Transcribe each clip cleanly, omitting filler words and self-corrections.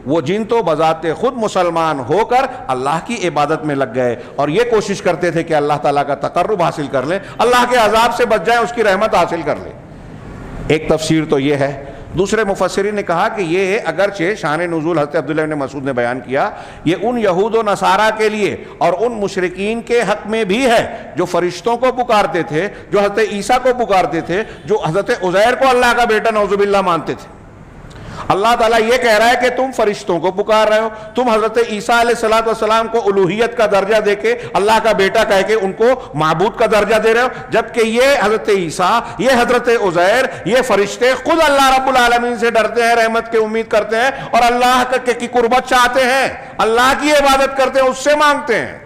وہ جن تو بذات خود مسلمان ہو کر اللہ کی عبادت میں لگ گئے اور یہ کوشش کرتے تھے کہ اللہ تعالیٰ کا تقرب حاصل کر لیں، اللہ کے عذاب سے بچ جائیں، اس کی رحمت حاصل کر لیں۔ ایک تفسیر تو یہ ہے۔ دوسرے مفسرین نے کہا کہ یہ اگرچہ شان نزول حضرت عبداللہ بن مسعود نے بیان کیا، یہ ان یہود و نصارہ کے لیے اور ان مشرکین کے حق میں بھی ہے جو فرشتوں کو پکارتے تھے، جو حضرت عیسیٰ کو پکارتے تھے، جو حضرت عزیر کو اللہ کا بیٹا نعوذ باللہ مانتے تھے۔ اللہ تعالیٰ یہ کہہ رہا ہے کہ تم فرشتوں کو پکار رہے ہو، تم حضرت عیسیٰ علیہ السلام کو الوہیت کا درجہ دے کے اللہ کا بیٹا کہہ کے ان کو معبود کا درجہ دے رہے ہو، جبکہ یہ حضرت عیسیٰ، یہ حضرت عزیر، یہ فرشتے خود اللہ رب العالمین سے ڈرتے ہیں، رحمت کی امید کرتے ہیں اور اللہ کی قربت چاہتے ہیں، اللہ کی عبادت کرتے ہیں، اس سے مانگتے ہیں،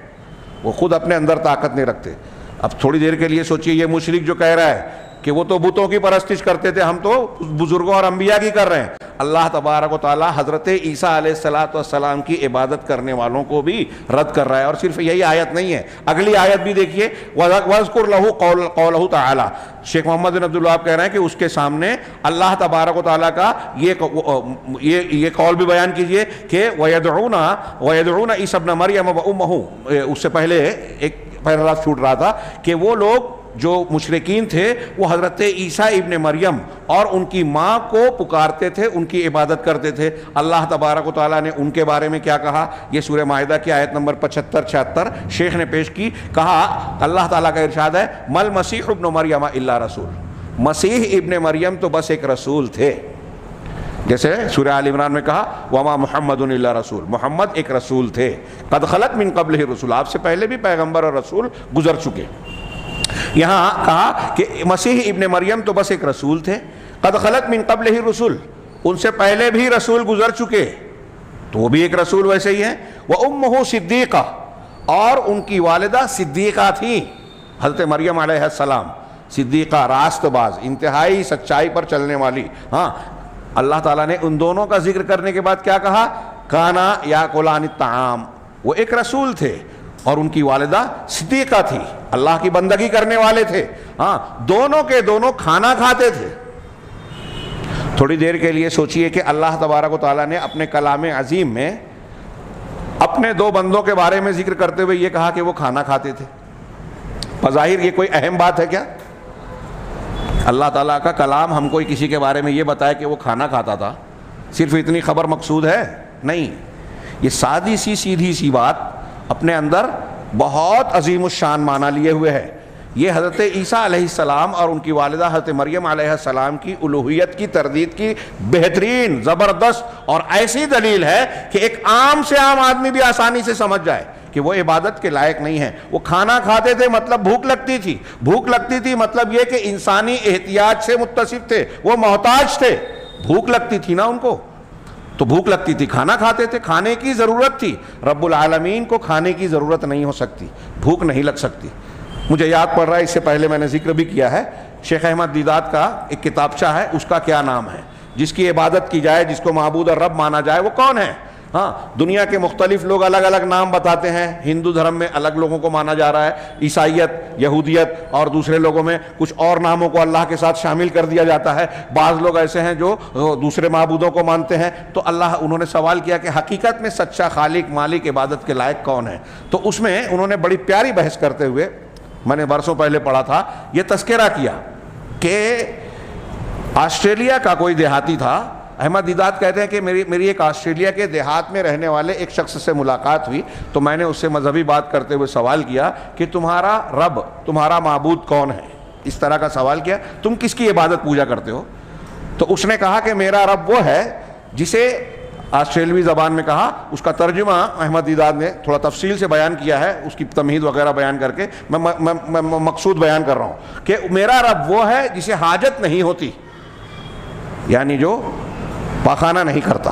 وہ خود اپنے اندر طاقت نہیں رکھتے۔ اب تھوڑی دیر کے لیے سوچئے، یہ مشرک جو کہہ رہا ہے کہ وہ تو بتوں کی پرستش کرتے تھے، ہم تو بزرگوں اور انبیاء کی کر رہے ہیں، اللہ تبارک و تعالی حضرت عیسیٰ علیہ السلام کی عبادت کرنے والوں کو بھی رد کر رہا ہے۔ اور صرف یہی آیت نہیں ہے، اگلی آیت بھی دیکھیے، وَاذْكُرْ لَهُ قَوْلَهُ تعالی۔ شیخ محمد بن عبدالوہاب کہہ رہے ہیں کہ اس کے سامنے اللہ تبارک و تعالیٰ کا یہ قول بھی بیان کیجئے کہ وَيَدْعُونَ عِيسَىٰ ابْنَ مَرْيَمَ وَأُمَّهُ۔ اس سے پہلے ایک پیراگراف چھوٹ رہا تھا کہ وہ لوگ جو مشرکین تھے وہ حضرت عیسیٰ ابن مریم اور ان کی ماں کو پکارتے تھے، ان کی عبادت کرتے تھے۔ اللہ تبارک و تعالیٰ نے ان کے بارے میں کیا کہا؟ یہ سورہ مائدہ کی آیت نمبر 75-76 شیخ نے پیش کی۔ کہا اللہ تعالیٰ کا ارشاد ہے مل مسیح ابن مریم الا رسول، مسیح ابن مریم تو بس ایک رسول تھے، جیسے سورہ آل عمران میں کہا وما محمد الا رسول، محمد ایک رسول تھے، قد خلت من قبلہ الرسل، آپ سے پہلے بھی پیغمبر اور رسول گزر چکے۔ یہاں کہا کہ مسیح ابن مریم تو بس ایک رسول تھے، قد خلت من قبلہ الرسل، ان سے پہلے بھی رسول گزر چکے، تو وہ بھی ایک رسول ویسے ہی ہیں۔ وَأُمُّهُ صدیقہ، اور ان کی والدہ صدیقہ تھی، حضرت مریم علیہ السلام صدیقہ، راست باز، انتہائی سچائی پر چلنے والی۔ ہاں، اللہ تعالیٰ نے ان دونوں کا ذکر کرنے کے بعد کیا کہا؟ کانا یاکلان الطعام، وہ ایک رسول تھے اور ان کی والدہ صدیقہ تھی، اللہ کی بندگی کرنے والے تھے۔ ہاں، دونوں کے دونوں کھانا کھاتے تھے۔ تھوڑی دیر کے لیے سوچئے کہ اللہ تبارک و تعالیٰ نے اپنے کلام عظیم میں اپنے دو بندوں کے بارے میں ذکر کرتے ہوئے یہ کہا کہ وہ کھانا کھاتے تھے۔ بظاہر یہ کوئی اہم بات ہے کیا؟ اللہ تعالیٰ کا کلام ہم کوئی کسی کے بارے میں یہ بتائے کہ وہ کھانا کھاتا تھا، صرف اتنی خبر مقصود ہے؟ نہیں، یہ سادی سی سیدھی سی بات اپنے اندر بہت عظیم الشان معنی لیے ہوئے ہے۔ یہ حضرت عیسیٰ علیہ السلام اور ان کی والدہ حضرت مریم علیہ السلام کی الوہیت کی تردید کی بہترین، زبردست اور ایسی دلیل ہے کہ ایک عام سے عام آدمی بھی آسانی سے سمجھ جائے کہ وہ عبادت کے لائق نہیں ہے۔ وہ کھانا کھاتے تھے مطلب بھوک لگتی تھی، بھوک لگتی تھی مطلب یہ کہ انسانی احتیاج سے متصف تھے، وہ محتاج تھے، بھوک لگتی تھی نا ان کو، تو بھوک لگتی تھی، کھانا کھاتے تھے، کھانے کی ضرورت تھی۔ رب العالمین کو کھانے کی ضرورت نہیں ہو سکتی، بھوک نہیں لگ سکتی۔ مجھے یاد پڑ رہا ہے، اس سے پہلے میں نے ذکر بھی کیا ہے، شیخ احمد دیدات کا ایک کتابچہ ہے، اس کا کیا نام ہے؟ جس کی عبادت کی جائے، جس کو معبود اور رب مانا جائے، وہ کون ہے؟ ہاں، دنیا کے مختلف لوگ الگ الگ نام بتاتے ہیں، ہندو دھرم میں الگ لوگوں کو مانا جا رہا ہے، عیسائیت، یہودیت اور دوسرے لوگوں میں کچھ اور ناموں کو اللہ کے ساتھ شامل کر دیا جاتا ہے۔ بعض لوگ ایسے ہیں جو دوسرے معبودوں کو مانتے ہیں۔ تو انہوں نے سوال کیا کہ حقیقت میں سچا خالق مالک عبادت کے لائق کون ہے؟ تو اس میں انہوں نے بڑی پیاری بحث کرتے ہوئے، میں نے برسوں پہلے پڑھا تھا، یہ تذکرہ کیا کہ آسٹریلیا کا کوئی دیہاتی تھا۔ احمد دیدات کہتے ہیں کہ میری ایک آسٹریلیا کے دیہات میں رہنے والے ایک شخص سے ملاقات ہوئی، تو میں نے اس سے مذہبی بات کرتے ہوئے سوال کیا کہ تمہارا رب، تمہارا معبود کون ہے؟ اس طرح کا سوال کیا، تم کس کی عبادت پوجا کرتے ہو؟ تو اس نے کہا کہ میرا رب وہ ہے جسے آسٹریلوی زبان میں کہا، اس کا ترجمہ احمد دیدات نے تھوڑا تفصیل سے بیان کیا ہے، اس کی تمہید وغیرہ بیان کر کے میں مقصود بیان کر رہا ہوں کہ میرا رب وہ ہے جسے حاجت نہیں ہوتی، یعنی جو پاخانہ نہیں کرتا۔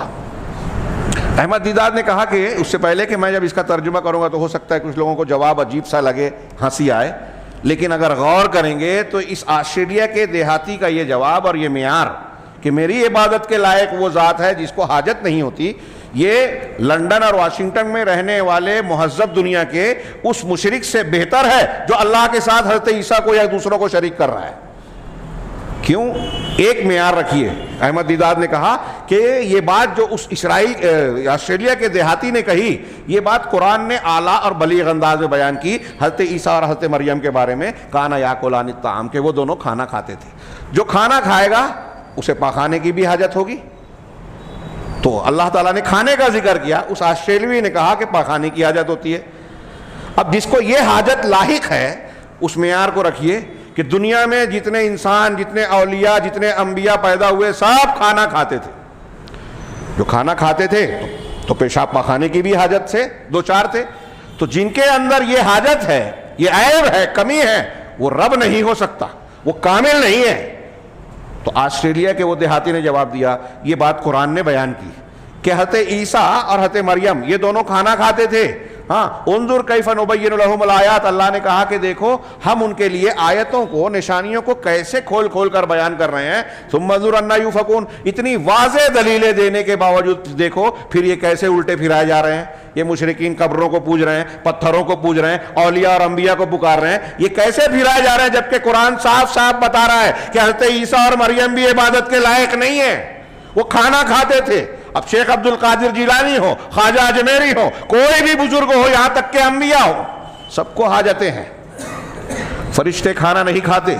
احمد دیدات نے کہا کہ اس سے پہلے کہ میں جب اس کا ترجمہ کروں گا تو ہو سکتا ہے کچھ لوگوں کو جواب عجیب سا لگے، ہنسی آئے، لیکن اگر غور کریں گے تو اس آسٹریلیا کے دیہاتی کا یہ جواب اور یہ معیار کہ میری عبادت کے لائق وہ ذات ہے جس کو حاجت نہیں ہوتی، یہ لندن اور واشنگٹن میں رہنے والے مہذب دنیا کے اس مشرک سے بہتر ہے جو اللہ کے ساتھ حضرت عیسیٰ کو یا دوسروں کو شریک کر رہا ہے۔ کیوں؟ ایک معیار رکھیے. احمد دیدار نے کہا کہ یہ بات جو اس اسرائیل آسٹریلیا کے دیہاتی نے کہی، یہ بات قرآن نے اعلیٰ اور بلیغ انداز میں بیان کی حضرت عیسیٰ اور حضرت مریم کے بارے میں. کانا یاکلان الطعام، کہ وہ دونوں کھانا کھاتے تھے. جو کھانا کھائے گا اسے پاخانے کی بھی حاجت ہوگی. تو اللہ تعالیٰ نے کھانے کا ذکر کیا، اس آسٹریلوی نے کہا کہ پاخانے کی حاجت ہوتی ہے. اب جس کو یہ حاجت لاحق ہے اس معیار کو رکھیے کہ دنیا میں جتنے انسان، جتنے اولیاء، جتنے انبیاء پیدا ہوئے سب کھانا کھاتے تھے. جو کھانا کھاتے تھے تو پیشاب پاخانے کی بھی حاجت سے دو چار تھے. تو جن کے اندر یہ حاجت ہے، یہ عیب ہے، کمی ہے، وہ رب نہیں ہو سکتا، وہ کامل نہیں ہے. تو آسٹریلیا کے وہ دیہاتی نے جواب دیا، یہ بات قرآن نے بیان کی کہ حضرت عیسیٰ اور حضرت مریم یہ دونوں کھانا کھاتے تھے. ہاں، انظر کیف نبین لہم الآیات، اللہ نے کہا کہ دیکھو ہم ان کے لیے آیتوں کو، نشانیوں کو کیسے کھول کھول کر بیان کر رہے ہیں. ثم انظر انا یؤفکون، اتنی واضح دلیلیں دینے کے باوجود دیکھو پھر یہ کیسے الٹے پھرائے جا رہے ہیں. یہ مشرکین قبروں کو پوج رہے ہیں، پتھروں کو پوج رہے ہیں، اولیاء اور انبیاء کو پکار رہے ہیں. یہ کیسے پھرائے جا رہے ہیں جبکہ قرآن صاف صاف بتا رہا ہے کہ حضرت عیسیٰ اور مریم بھی عبادت کے لائق نہیں ہیں، وہ کھانا کھاتے تھے. اب شیخ عبد القادر جیلانی ہو، خواجہ اجمیری ہو، کوئی بھی بزرگ ہو، یہاں تک کہ انبیاء ہو، سب کو حاجتیں ہیں. فرشتے کھانا نہیں کھاتے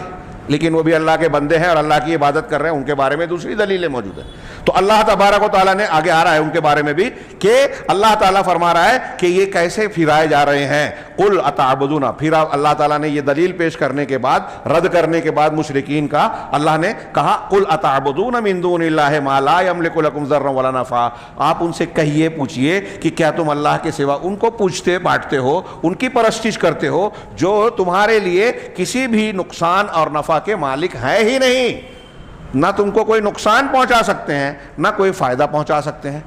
لیکن وہ بھی اللہ کے بندے ہیں اور اللہ کی عبادت کر رہے ہیں. ان کے بارے میں دوسری دلیلیں موجود ہیں. تو اللہ تبارک و تعالیٰ نے آگے آ رہا ہے ان کے بارے میں بھی کہ اللہ تعالیٰ فرما رہا ہے کہ یہ کیسے پھرائے جا رہے ہیں. قل اتعبدون، پھر اللہ تعالیٰ نے یہ دلیل پیش کرنے کے بعد، رد کرنے کے بعد مشرکین کا، اللہ نے کہا قل اتعبدون من دون اللہ ما لا یملک لکم ضرا ولا نفعا. آپ ان سے کہیے، پوچھئے کہ کیا تم اللہ کے سوا ان کو پوجتے پاٹتے ہو، ان کی پرستش کرتے ہو جو تمہارے لیے کسی بھی نقصان اور نفع کے مالک ہے ہی نہیں. نہ تم کو کوئی نقصان پہنچا سکتے ہیں، نہ کوئی فائدہ پہنچا سکتے ہیں.